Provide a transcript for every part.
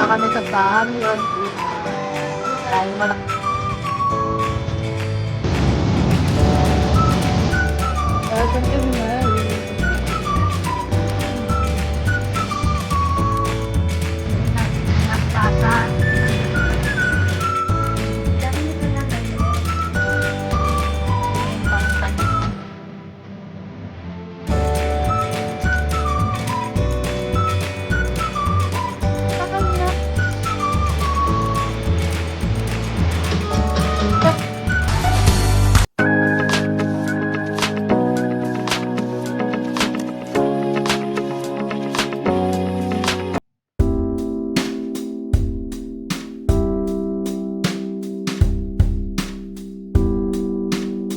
kami sa Bangalore. Kain mo na. Welcome to Humali.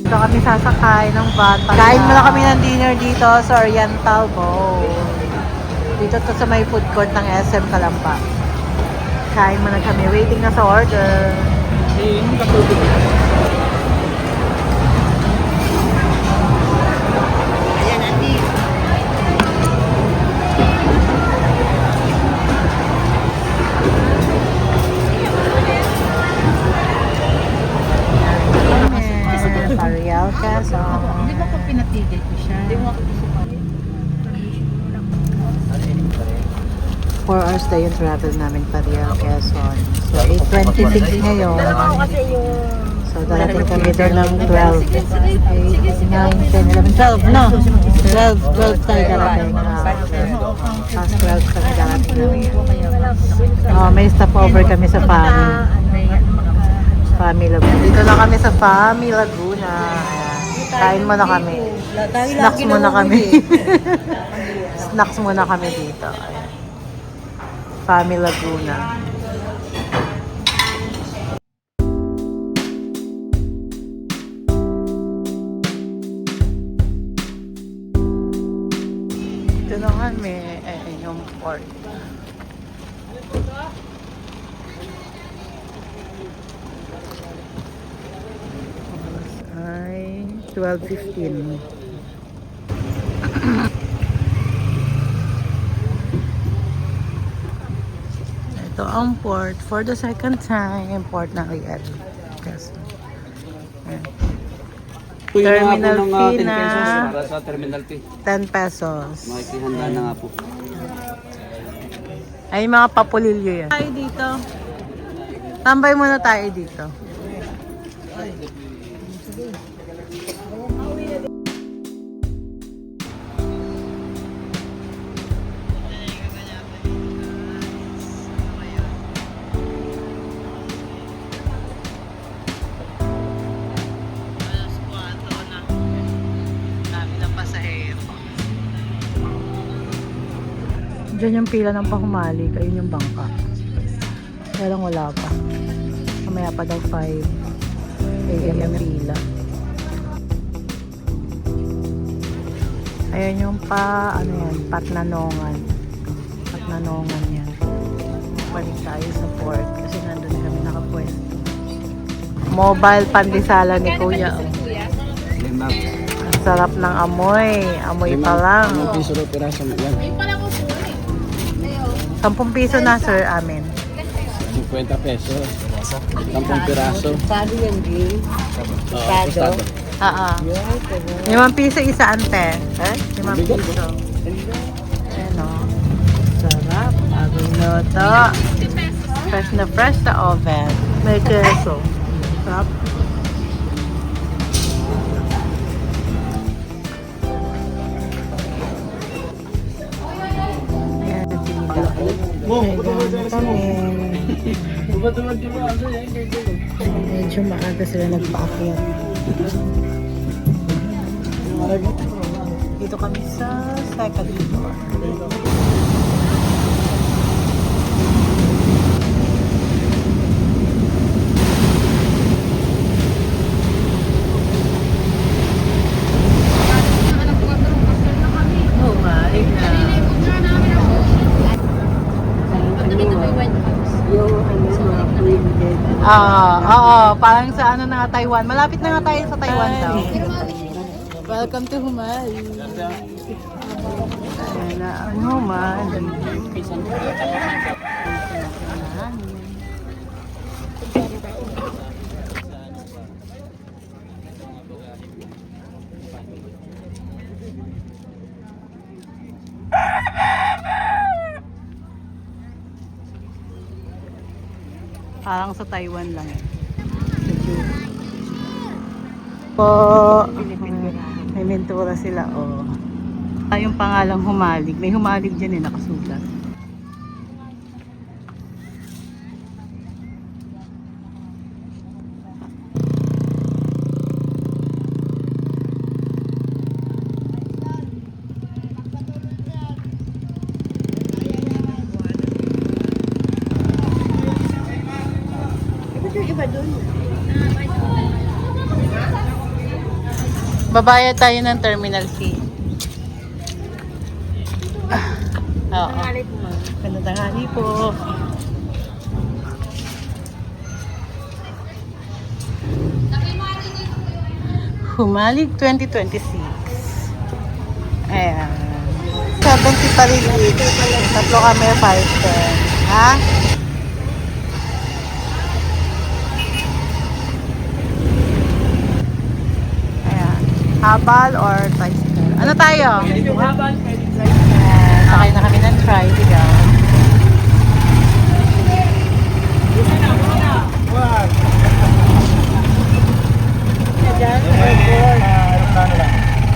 Dito kami sasakay ng van. Kain muna kami ng dinner dito sa Oriental Bowl. Dito to sa may food court ng SM Calamba. Kain muna kami. Waiting na sa order. Ayan, Andi. Parial Quezon. Hindi ba ko pinatigil ko siya? Hindi mo ako gusto pa rin. 4 hours na yung travel namin Parial Quezon. So 8:26 ngayon. So darating kami doon ng 12. 8, 9, 10, 11, 12 no? 12 tayo darating. Past 12 kami darating. May stopover kami sa Fami Laguna. Dito na kami sa Fami Laguna. Kain muna kami. Snacks muna kami. Snacks muna kami dito. Ayan. Fami Laguna. Dito na kami. Ayan yung port. Ay, 12:15. Ito ang port for the second time. Port ng Riel. Yes. Terminal fee na 10 pesos para sa terminal fee. 10 pesos. Makikihanda na nga po. Ay, mga papulilyo yan. Tayo dito. Tambay muna tayo dito. Diyan yung pila ng pahumali, ayun yung bangka. Kaya lang wala pa. Mamaya pa daw 5 AM yung pila. Ayun yung ano yan, Patnanongan. Patnanongan yan. Balik tayo sa port kasi nandun kami nakapwesto. Mobile pandesala ni Kuya. Ang sarap ng amoy. Amoy pa lang. 10 piraso na yan. 10 piso na sir amin. 50 pesos. 10 piraso. Sabi yan, Jay. Tostado. Oo. 5 piso isa ante. 5 piso. Ano? Sarap. Bagong luto. Fresh na fresh sa oven. May keso. Sarap. Medyo maaga sila nagpa-akyat. Dito kami sa second floor. Oh my God. Parang sa ano na Taiwan. Malapit na nga tayo sa Taiwan daw. Welcome to Humali. Ayan na ang Humali. Ayan. Parang sa Taiwan lang eh. Po. May mentura sila, oh. Yung pangalang Humalig. May Humalig dyan eh, nakasulat. Babayad tayo ng terminal fee. Oo. Magandang tanghali po. Humalig 2026. Ayan. 70 pa rin. Tatlo kami, 510. Ha? Ayan. Habal or tricycle? Ano tayo? Habal, Sakay na kami ng tricycle. Diyan, airport.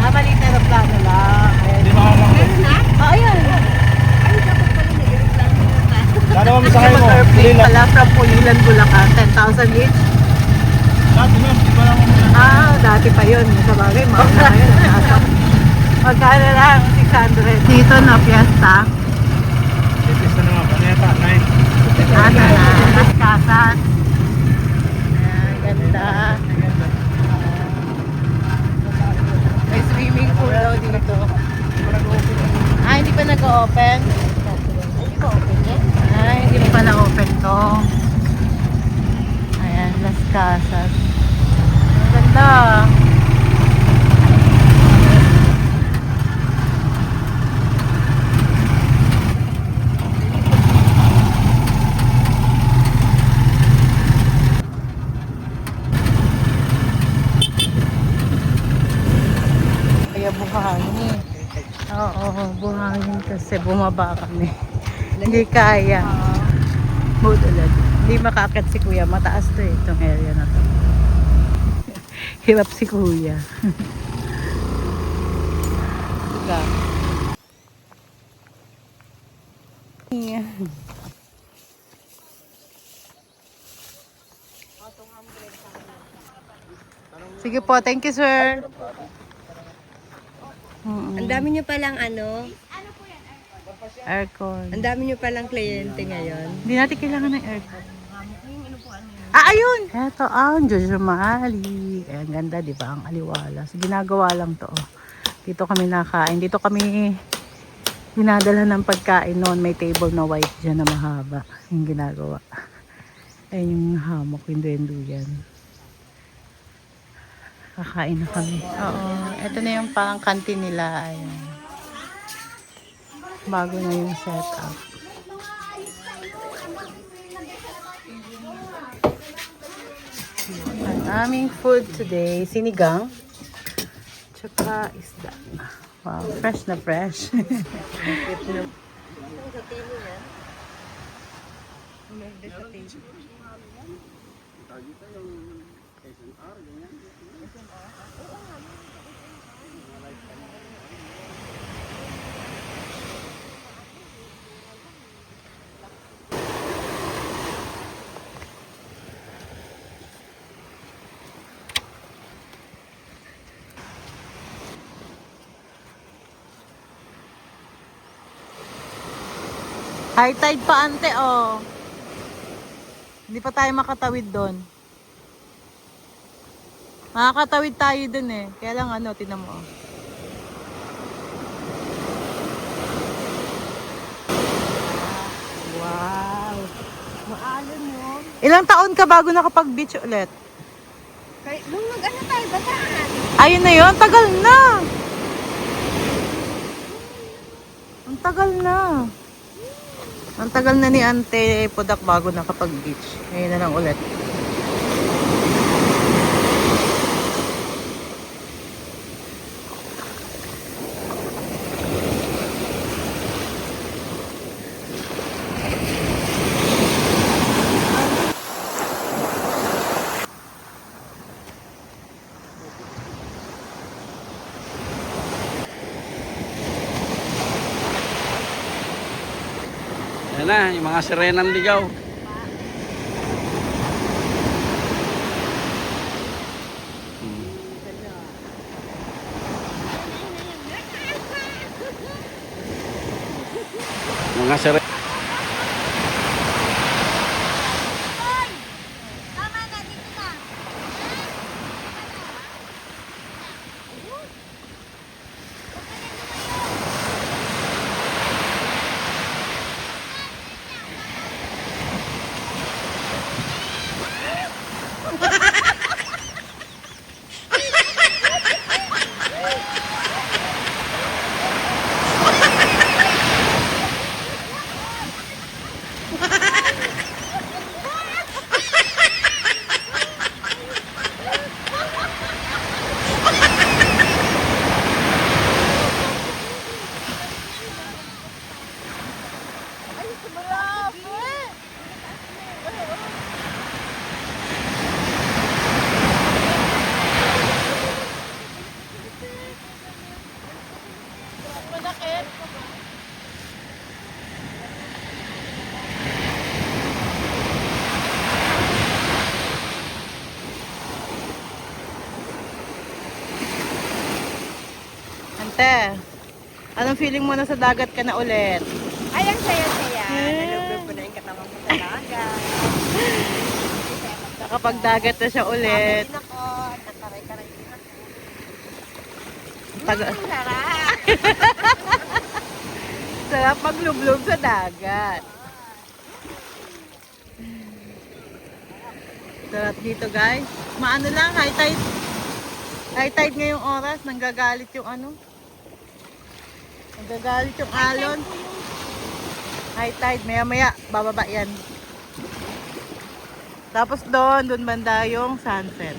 Maliit na aeroplano lang. Meron na? Oo, ayan. Sana mo sa mo. Airplane pala from Pulilan, Bulacan. 10,000 each. Dati pa yun. Sa bagay, mahal na yun. Magkano lang? 600. Dito na, Fiesta. Fiesta naman, Paneta, 9. Las Casas. Ayan, ganda. May swimming pool daw dito. Hindi pa nag-open. Hindi pa open yan? Hindi pa na-open to. Ayan, Las Casas. Ang ganda. Buhangin. Oo, buhangin kasi bumaba kami. Hindi kaya. Budulan. Hindi makakit si kuya. Mataas to eh, itong area na to. Hirap si kuya. Diba? Sige po, thank you sir. Ang dami nyo palang Aircon. ang dami nyo palang kliyente ngayon. Hindi natin kailangan ng aircon. Ayun! Eto ang Jojo Mali. Ang ganda, di ba? Ang aliwalas. Ginagawa lang to. Dito kami nakain. Dito kami dinadala ng pagkain noon. May table na white dyan na mahaba. Yung ginagawa. Ayun yung hammock. Window yan. Kakain na kami. Oo. Ito na yung parang kantin nila. Ayan. Bago na yung setup. Ang aming food today, sinigang. Tsaka isda. Wow, fresh na fresh. High tide pa ante, oh. Hindi pa tayo makatawid doon. Makakatawid tayo doon eh. Kaya lang tinan mo. Wow. Maalam mo. Ilang taon ka bago nakapag-beach ulit? Nung tayo, bataan. Ayun na yun, tagal na. Ang tagal na. Ang tagal na ni Ante Pudak bago nakapag-beach. Ngayon na lang ulit. Yan na, yung mga sirenang ligaw. Mga siren. Ante, anong feeling mo na sa dagat ka na ulit? Ay, ang saya-saya. Nalugod ko na yung katawan ko sa dagat. Nakapagdagat na siya ulit. Din ako. Nakaray-karay din ako. Taga Ang sarap. Sarap maglublob sa dagat. Sarap dito guys. Maano lang, high tide. High tide ngayong oras. Nanggagalit yung ano. Nanggagalit yung alon. High tide. Maya maya, bababa yan. Tapos doon banda yung sunset.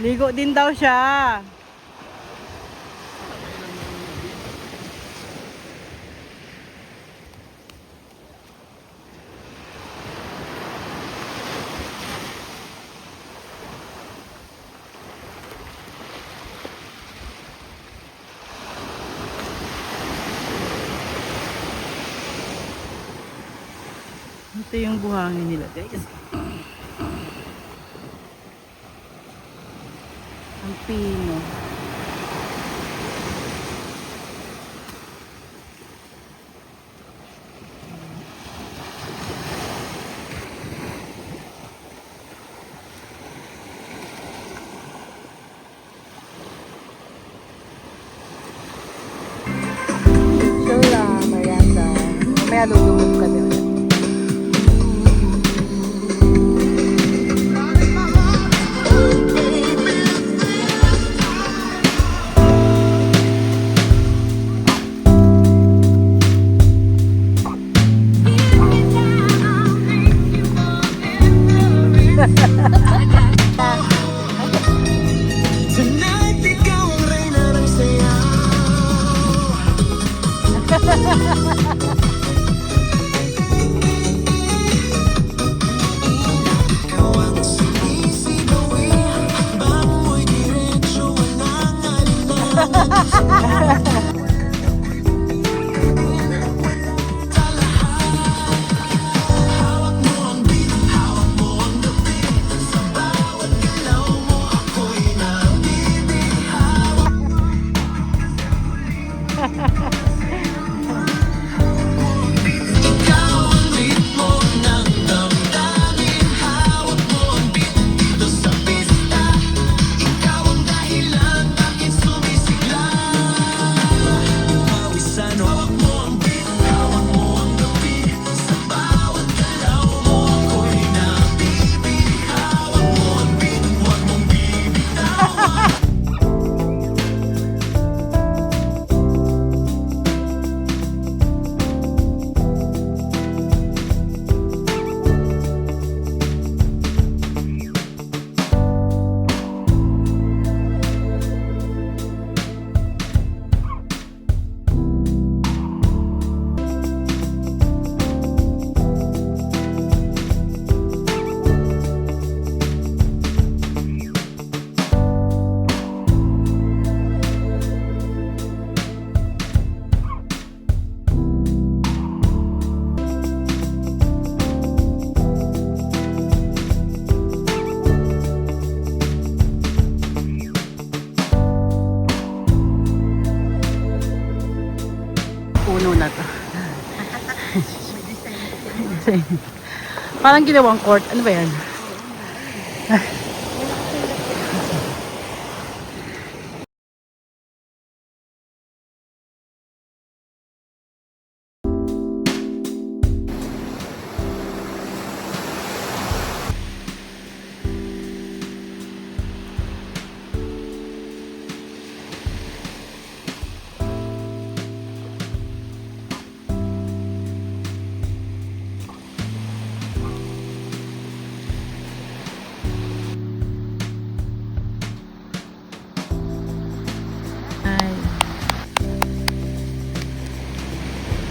Ligo din daw siya. Ito yung buhangin nila guys. Ang pino. Sure, Marianda. Mamaya lulubog kami ulit. Tonight, ikaw ang reyna ng saya. puno na to. Parang ginawang court. Ano ba yan? Ay.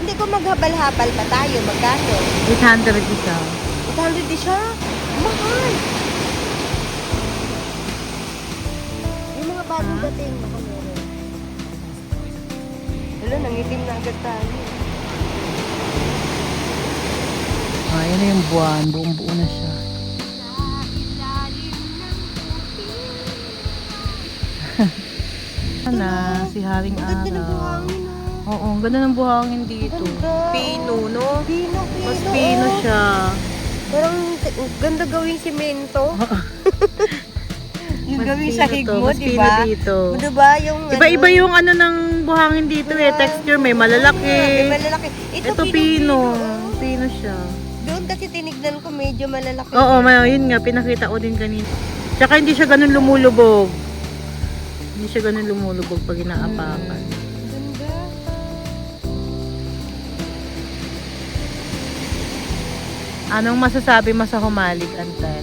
Hindi ko maghabal-habal pa tayo. Magkano? 800 isa. 800 din siya. Mahal. Yung mga bagong dating. Baka meron. Hello, nangitim na agad tayo. Ayan na yung buwan. Buong buo na siya. Na, si Haring Ganda ng Araw. buhangin. Oo, ang ganda ng buhangin dito. Pino, no? Pino. Mas pino siya. Parang ganda gawing simento. Yung gawing sahig mo, Mas di pino ba? dito. Di ba yung Iba-iba yung ano ng buhangin dito eh. Texture, may malalaki. May malalaki. Ito pino. Pino siya. Doon kasi tinignan ko medyo malalaki. Oo, yun nga. Pinakita ko din kanina. Tsaka hindi siya ganun lumulubog. Hindi siya ganun lumulubog pag inaapakan. Ganda. Anong masasabi mo sa humalig, ante?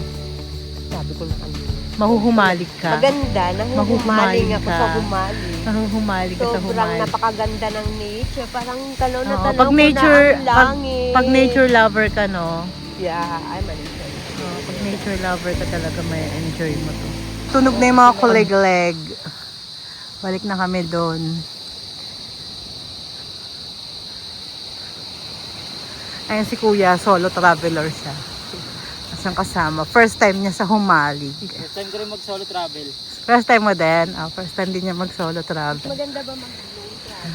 Sabi ko na kanina. Mahuhumalig ka? Maganda. Nahuhumaling ako ka. sa humaling. Mahuhumalig ka sa Sobrang humalig. napakaganda ng nature. Parang tanaw na Oo, tanaw pag ko nature, na ang langit. pag nature lover ka, no? Yeah, I'm a nature. Pag nature lover ka talaga, may enjoy mo to. Tunog na yung mga kuleg-leg. Balik na kami doon. Ayan si Kuya, solo traveler siya. Siyang kasama. First time niya sa Humalig. First time ko rin mag-solo travel. First time mo din? First time din niya mag-solo travel. Maganda ba mag-travel?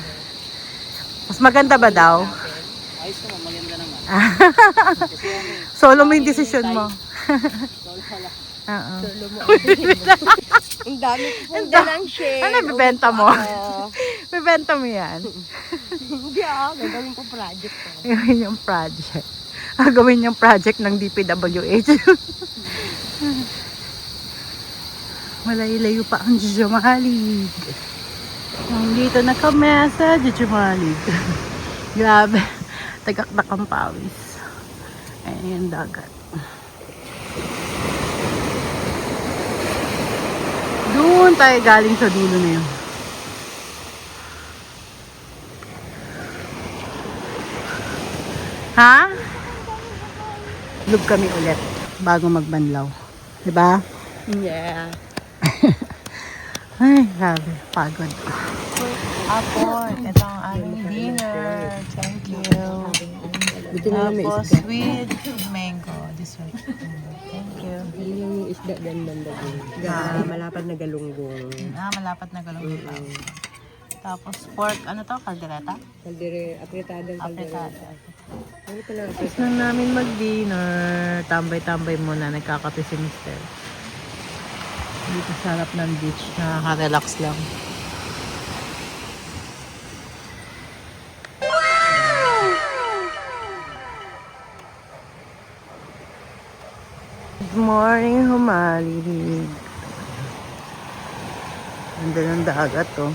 Mas maganda ba daw? Ayos naman, maganda naman. Kasi ano eh, Solo mo yung desisyon mo. solo pala. Oo. Solo mo. Ang dami ko pong dalang share. Ano ibibenta mo? Oo. Ibibenta mo yan. Hindi gagawin ko project ko. Gawin yung project. Gawin yung project ng DPWH. Malayo-layo pa ang Jujumalig. Dito na kami sa Jujumalig. Grabe. Tagakdak ang pawis. Ayan yung dagat. Doon tayo galing sa dulo na yun. Ha? Lug kami ulit bago magbanlaw. Diba? Yeah. Ay, grabe. Pagod. Apple. Ito ang aming dinner. Thank you. Tapos with mango. Dessert. Thank you. Yung isda din banda din. Malapad na galunggong. Malapad na galong pa. Tapos pork, ano to? Caldereta? Kaldere, apretadang Apretada. Ano pala? Tapos na namin mag-dinner. Tambay-tambay muna. Nagkakape si Mister. Dito sa harap ng beach. Nakaka-relax lang. Good morning, Humalig. Ganda ng dagat, oh.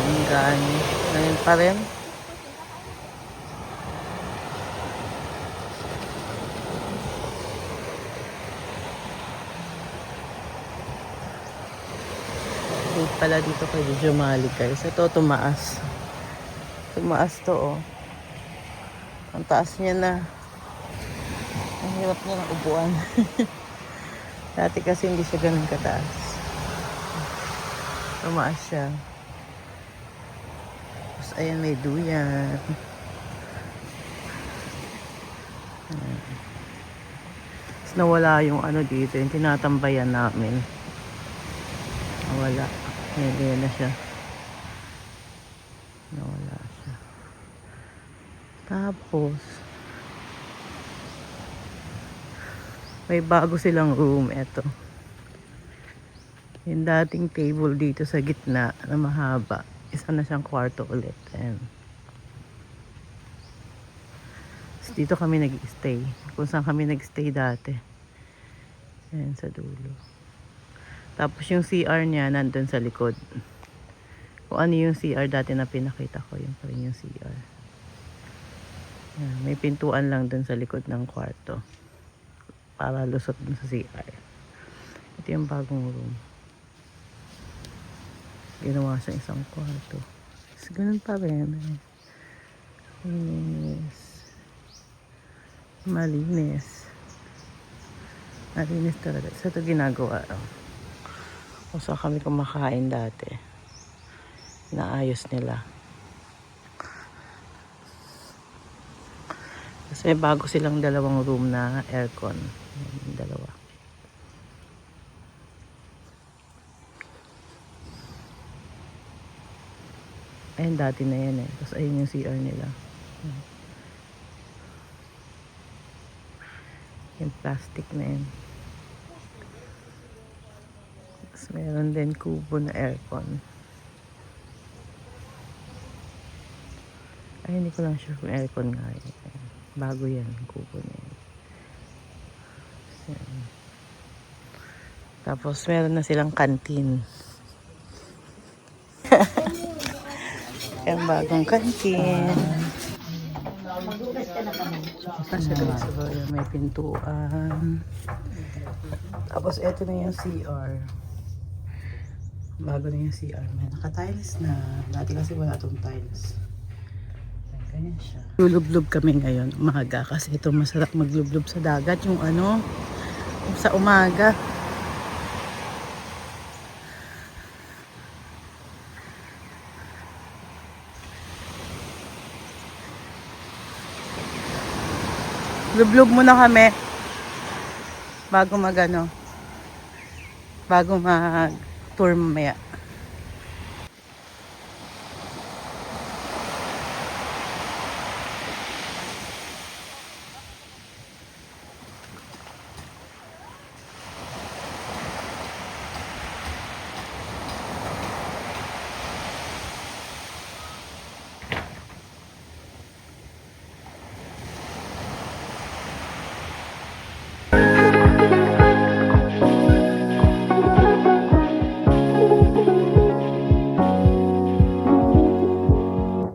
Ang gani. Ngayon pa rin. Wait pala dito kay Jujumalig, guys. Ito, tumaas. Tumaas to, oh. Ang taas niya na. Ang hirap niya ng upuan. Dati kasi hindi siya ganun kataas. Tumaas siya. Tapos ayan, may duyan. Tapos nawala yung ano dito, yung tinatambayan namin. Nawala. Ayan na siya. Tapos, may bago silang room. Eto. Yung dating table dito sa gitna na mahaba. Isa na siyang kwarto ulit. Ayan. So, dito kami nag-stay. Kung saan kami nag-stay dati. Ayan sa dulo. Tapos yung CR niya nandun sa likod. Kung ano yung CR dati na pinakita ko. Yun pa rin yung CR. Ayan, may pintuan lang dun sa likod ng kwarto. Para lusot dun sa CR. Ito yung bagong room. Ginawa siya isang kwarto. So, ganun pa rin. Malinis. Malinis. Malinis talaga. So, ito ginagawa. Kung saan kami kumakain dati. Naayos nila. Kasi bago silang dalawang room na aircon. Yung dalawa. Ayun, dati na yan eh. Tapos ayun yung CR nila. Yung plastic na yan. Tapos meron din kubo na aircon. Ay, hindi ko lang sure kung aircon nga yun. Bago yan, yung kubo na yan. Yan. Tapos meron na silang kantin. Yung bagong kantin. Kasi may pintuan. Tapos eto na yung CR. Bago na yung CR. May naka-tiles na. Dati kasi wala tong tiles. Ganyan siya. Lulublob kami ngayon umaga kasi ito masarap maglublob sa dagat. Yung ano, sa umaga. Lublob muna kami bago mag tour mamaya.